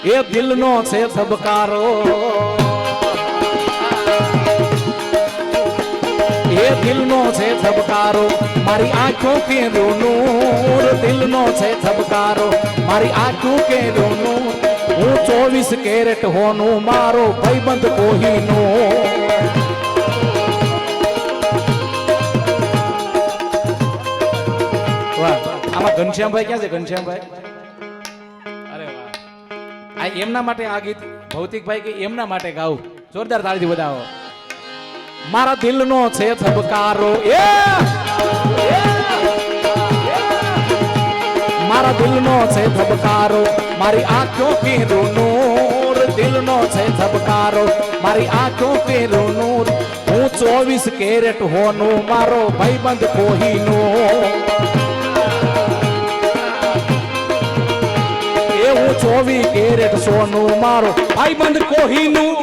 એ દિલનો છે ધબકારો, એ દિલનો છે ધબકારો, મારી આંખો કેરો નૂર, દિલનો છે ધબકારો, મારી આંખો કેરો નૂર, હું 24 કેરેટ હોનું, મારો ભાઈબંધ કોહિનૂર. આમાં ઘનશ્યામભાઈ ક્યાં છે? ઘનશ્યામભાઈ, અરે વાહ! આ એમના માટે આ ગીત ભૌતિકભાઈ કે એમના માટે ગાવું? જોરદાર તાળીથી બધાવો. મારા દિલનો છે ધબકારો, મારા દિલનો છે ધબકારો, મારી આંખો કેરો નૂર, દિલનો છે ધબકારો, મારી આંખો કેરો નૂર, હું 24 કેરેટ હોનું, મારો ભાઈબંધ કોહિનૂર. હું 24 કેરેટ સોનું, મારો ભાઈબંધ કોહિનૂર.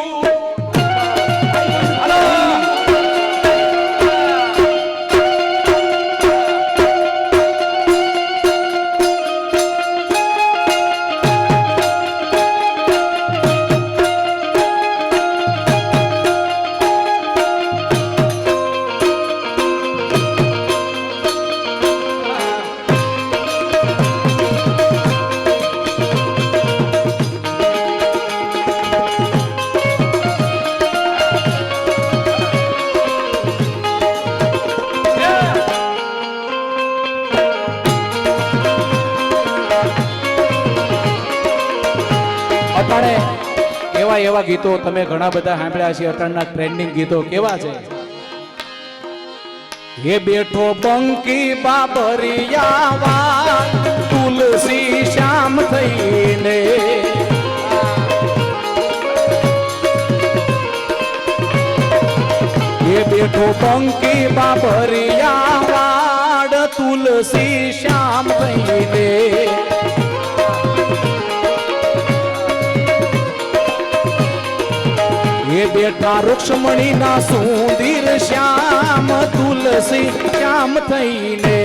એવા એવા ગીતો તમે ઘણા બધા સાંભળ્યા છે. અટણના ટ્રેન્ડિંગ ગીતો કેવા છે? હે બેઠો બંકી બાબરિયા તુલસી શ્યામ થઈને, હે બેઠો બંકી બાબરિયા તુલસી શ્યામ થઈને, એ બેઠા રૂક્ષ્મણી ના સુંદર શ્યામ તુલસી શ્યામ થઈને,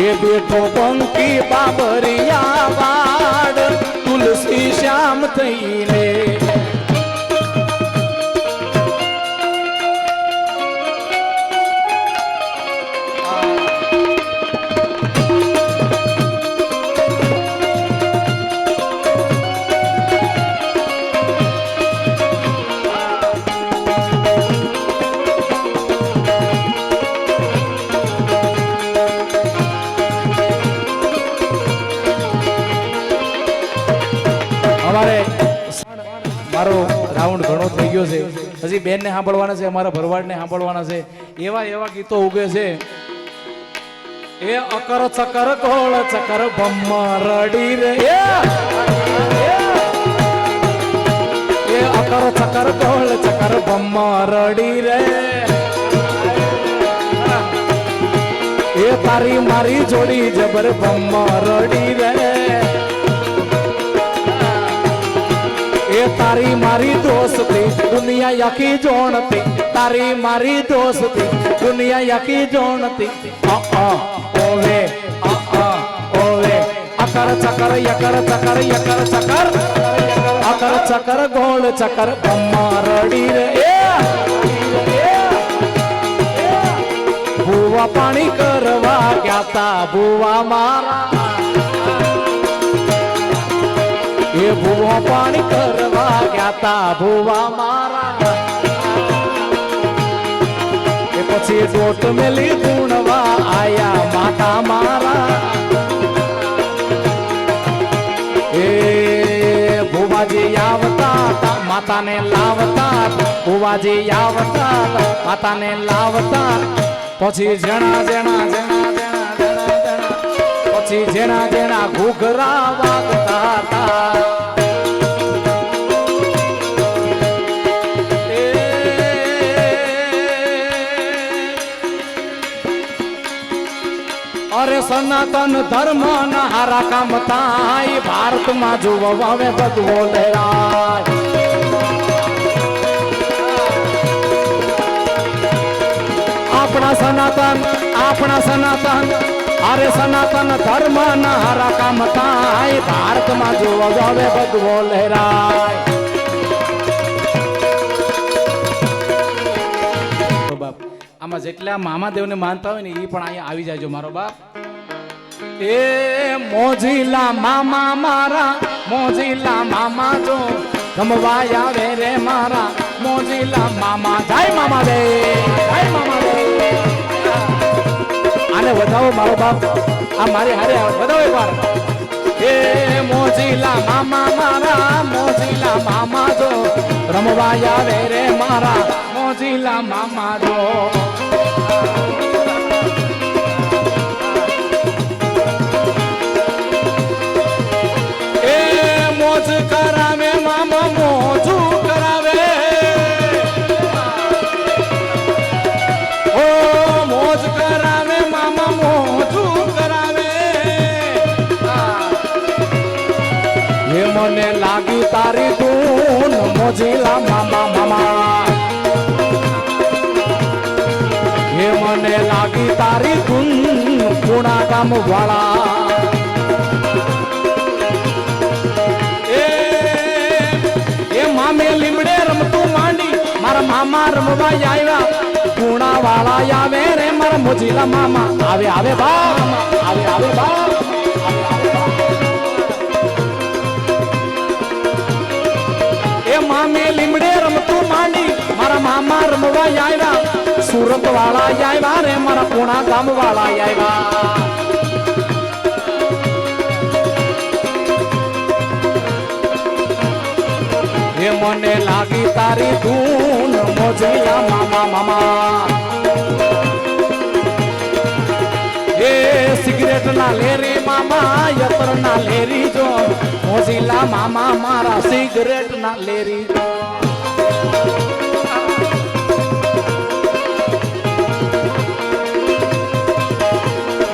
એ બેઠો બંકી બાબરિયા વાડ તુલસી શ્યામ થઈને. મારો રાઉન્ડ ઘણો થઈ ગયો છે, હજી બેન ને સાંભળવાના છે, અમારા ભરવાડ ને સાંભળવાના છે. એવા એવા ગીતો ઉગે છે. એ અકર ચકર ગોળ ચકર ભમરડી રે, એ અકર ચકર ગોળ ચકર ભમરડી રે, એ તારી મારી જોડી જબર ભમરડી રે, એ તારી મારી દોસ્તી દુનિયા યકી જોણતી, તારી મારી દોસ્તી દુનિયા યકી જોણતી. ઓવે ઓવે અકર ચકર યકર ચકર યકર ચકર, અકર ચકર ગોળ ચકર ભમરડી રે. ભૂવા પાણી કરવા ગયા તા ભૂવા મારા, એ ભૂવા પાણી કરવા ગયા તા ભૂવા મારા, એ પછી દોટ મેલી ગુણવા આયા માતા મારા. એ ભૂવાજી આવતા માતાને લાવતા, ભૂવાજી આવતા માતાને લાવતા, પછી જણા જણા જણા જણા જણા જણા, પછી જેણા જેણા ઘૂઘરા વાગતા હતા. અરે સનાતન ધર્મ ના હારા કામ થાય, ભારતમાં જોવા હવે ભગવો લેરાય. આપણા સનાતન अरे सनातन धर्म ना हरा काम थाय भारत में जो હવે ભગવો લહેરાય બાપ આમાં જેટલા મામાદેવ ને માનતા હોય ને એ પણ અહીંયા આવી જાયજો મારો બાપ એ મોજીલા મામા મારા મોજીલા મામા જો રમવાય આવે રે મારા મોજીલા મામા જય મામા દે જય મામા દે આને વધાવો મારો બાપ આ મારી હારે વધાવો એકવાર એ મોજીલા મામા મારા મોજીલા મામા જો રમવાય આવે રે મારા મોજીલા મામા જો મોજ કરાવે મામા મોજું કરાવે ઓ મોજ કરાવે મામા મોજું કરાવે એ મને લાગી તારી ધૂન મોજીલા મામા મામા એ મને લાગી તારી ધૂન પૂણા ગામ વાળા મામે લીમડે રમતું માંડી મારા મામા રમવા આવ્યા પૂણા વાળા આવે રે મારા મોજીલા મામા આવે આવે બાપ આવે આવે બાપ એ મામે લીમડે રમતું માંડી મારા મામા રમવા આવ્યા સુરત વાળા આવ્યા રે મારા પૂણા ગામ વાળા આવ્યા એ મને લાગી તારી ધૂન મોજીલા મામા મામા એ સિગરેટ ના લેરી મામા યત્ર ના લેરી જો મોજીલા મામા મારા સિગરેટ ના લેરી જો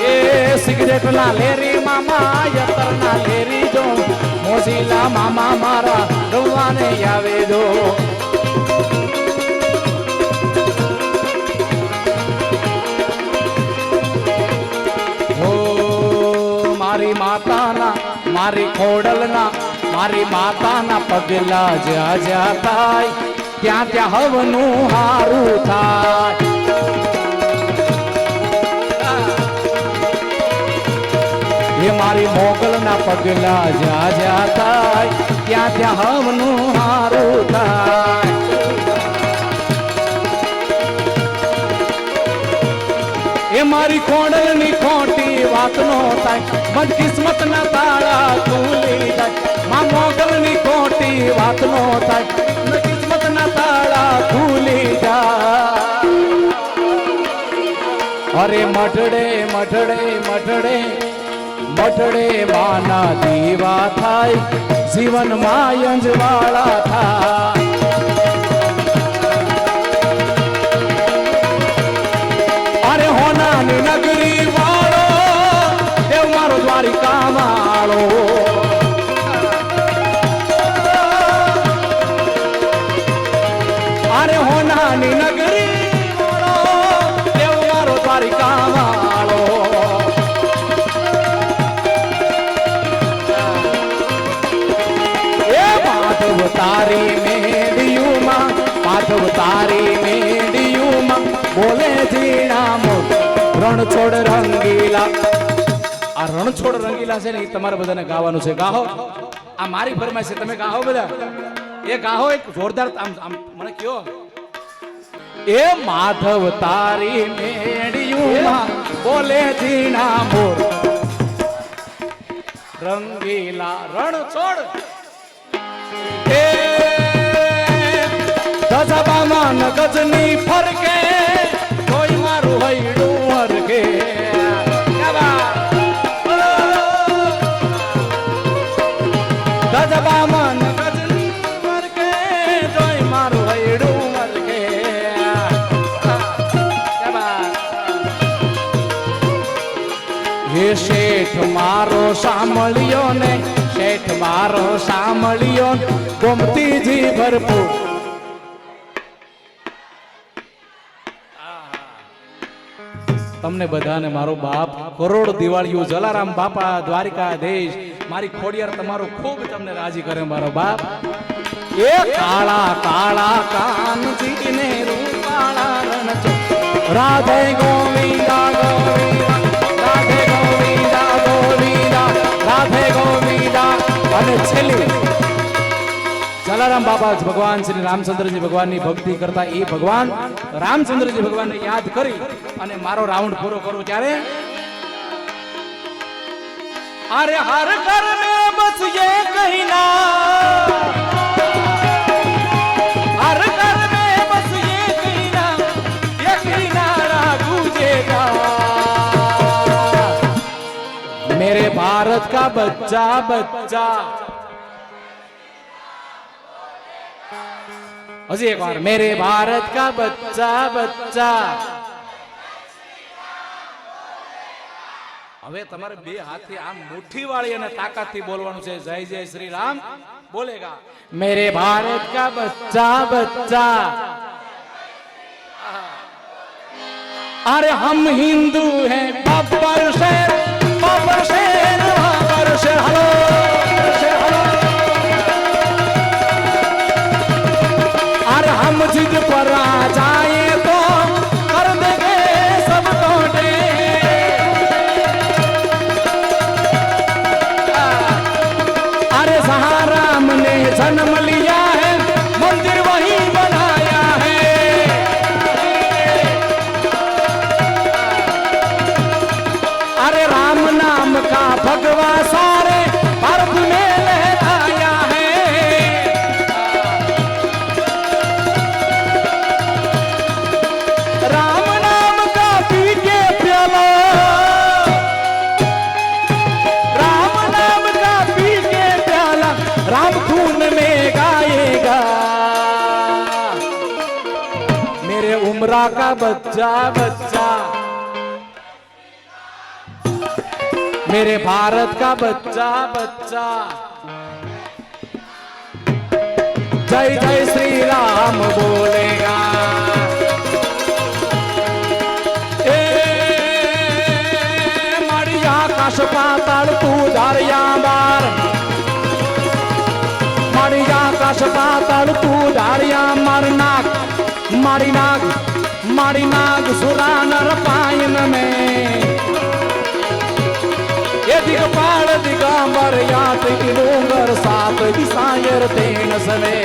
એ સિગરેટ ના લેરી મામા યત્ર ના લેરી જો મોજીલા મામા મારા રવાને આવે દો ઓ મારી માતાના મારી ખોડલના મારી માતાના પગલા જ્યાં જ્યાં થાય ત્યાં ત્યાં હવનું હારું થાય એ મારી મોગલના પગલા જ્યાં જ્યાં થાય ત્યાં ત્યાં હવનું હારું થાય એ મારી ખોડલની ખોટી વાત નો થાય બદકિસ્મત ના તાળા ખુલી જાય મા મોગલની ખોટી વાત નો થાય બદકિસ્મત ના તાળા ખુલી જાય અરે મઠડે મઠડે મઠડે મઠડે માના દીવા થાય જીવન માં અંજવાળા થાય અરે હોનાની નગરી વાળો દેવ મારો દ્વારિકા વાળો અરે હોનાની નગરી વાળો દેવ મારો દ્વારિકા વાળો તારી મેડિયુમાં પાઠવ તારી મેડિયુમાં બોલે જીણા મોટ રણછોડ રંગીલા આ રણછોડ રંગીલા છે ને એ તમારે બધાને ગાવાનું છે ગાહો આ મારી ફરમાઈશ છે તમે ગાહો બધા એ ગાહો એક જોરદાર આમ આમ મને કયો એ માધવ તારી મેડિયુમાં બોલે જીણા મોટ રંગીલા રણછોડ ગજબામાં ગજની ફરકે કોઈ મારું હૈડું હરકે ગજબામાં ગજની ફરકે કોઈ મારું હૈડું હરકે હે શેઠ મારો સાંભળ્યો ને શેઠ મારો સાંભળ્યો ગોમતીજી ભરપૂર તમને બધાને મારો બાપ કરોડ દિવાળીઓ જલારામ બાપા દ્વારિકાધીશ મારી ખોડિયાર તમારો ખૂબ તમને રાજી કરે મારો બાપ એ કાળા કાળા કાનજીને રૂપાળા રણ રાધે ગોવિંદા ગોવિંદા રાધે ગોવિંદા ગોવિંદા રાધે ગોવિંદા અને છેલ્લી જલારામ બાબા ભગવાન શ્રી રામચંદ્રજી ભગવાનની ભક્તિ કરતા એ ભગવાન રામચંદ્રજી ભગવાનને યાદ કરી અને મારો રાઉન્ડ પૂરો કરું ત્યારે અરે હર ઘર મે બસ ये कहना हर घर में बस ये कहना गूंजेगा मेरे भारत का बच्चा बच्चा हजी एक बार मेरे भारत का बच्चा बच्चा હવે તમારે બે હાથથી આમ મુઠ્ઠી વાળી અને તાકાતથી બોલવાનું છે જય જય શ્રી રામ બોલેગા મેરે ભારત કા બચ્ચા બચ્ચા अरे हम हिंदू हैं बब्बर शेर हेलो अरे हम जिद पर आ जाए तो कर देंगे सब टोटे अरे जहाँ राम ने जन्म लिया है मंदिर वहीं बनाया है अरे राम नाम का भगवा सारे भारत में लहराया है राम नाम का पी के प्याला राम नाम का पी के प्याला राम खून में गाएगा मेरे उम्रा का बच्चा बच्चा मेरे भारत का बच्चा बच्चा जय जय श्री राम बोलेगा ए मारी आकाश पाताल तू धारिया मार मारी आकाश पाताल तू धारिया मार नाग मारी नाग सुरा नर पायन में ये दिगपाल दिगंबर यात की डोंगर सात दिशायर तेन सवे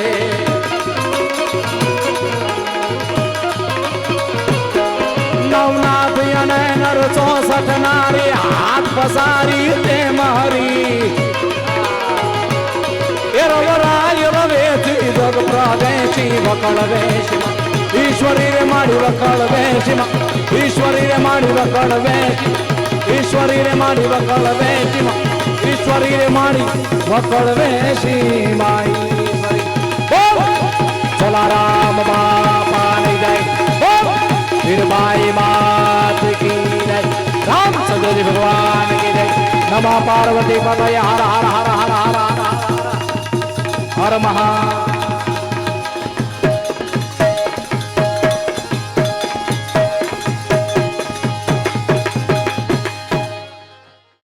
नवनाथ यनर 64 नारी हाथ पसारी ते महरी एरवराय रवेति जग प्रदेशी वकल वेशिमा ईश्वरी रे माड़ी वकल वेशिमा ईश्वरी रे माड़ी वकल वेशिमा ईश्वरी रे माड़ी वकल वेशिमा ईश्वरी रे माड़ी वकल वेशिमा जलाराम बापा ने जय फिर बाई मात की जय रामचंद्र जी भगवान की जय नमः पार्वती पतये हर हर हर हर हर हर हर महा